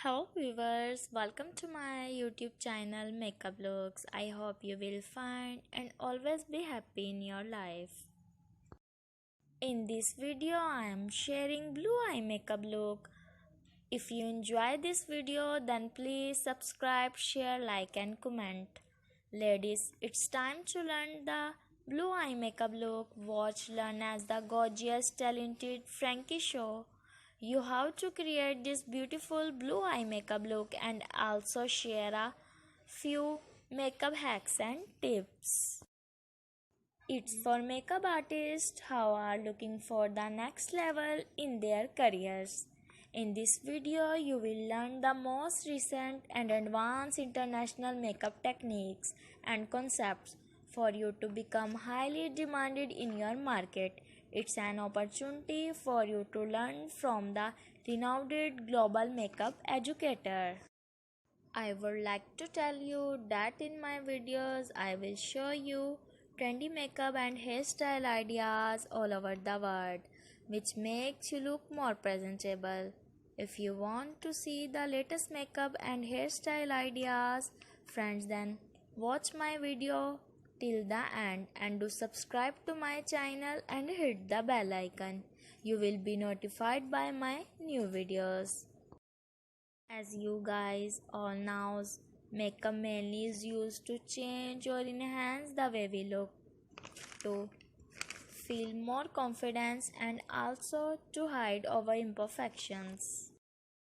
Hello viewers, welcome to my YouTube channel Makeup Looks. I hope you will find and always be happy in your life. In this video I am sharing blue eye makeup look. If you enjoy this video then please subscribe, share, like and comment. Ladies, it's time to learn the blue eye makeup look. Watch, learn as the gorgeous, talented Frankie show you how to create this beautiful blue eye makeup look and also share a few makeup hacks and tips. It's for makeup artists who are looking for the next level in their careers. In this video, you will learn the most recent and advanced international makeup techniques and concepts for you to become highly demanded in your market. It's an opportunity for you to learn from the renowned global makeup educator. I would like to tell you that in my videos I will show you trendy makeup and hairstyle ideas all over the world which makes you look more presentable. If you want to see the latest makeup and hairstyle ideas, friends, then watch my video till the end and do subscribe to my channel and hit the bell icon. You will be notified by my new videos. As you guys all know, makeup mainly is used to change or enhance the way we look, to feel more confidence and also to hide our imperfections.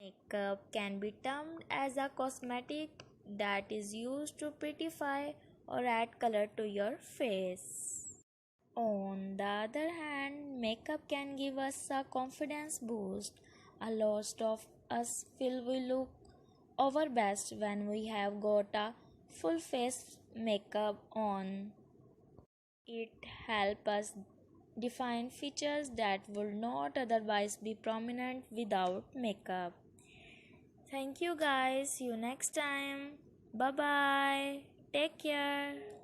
Makeup can be termed as a cosmetic that is used to prettify or add color to your face. On the other hand, makeup can give us a confidence boost. A lot of us feel we look our best when we have got a full face makeup on. It helps us define features that would not otherwise be prominent without makeup. Thank you guys. See you next time. Bye bye. Take care.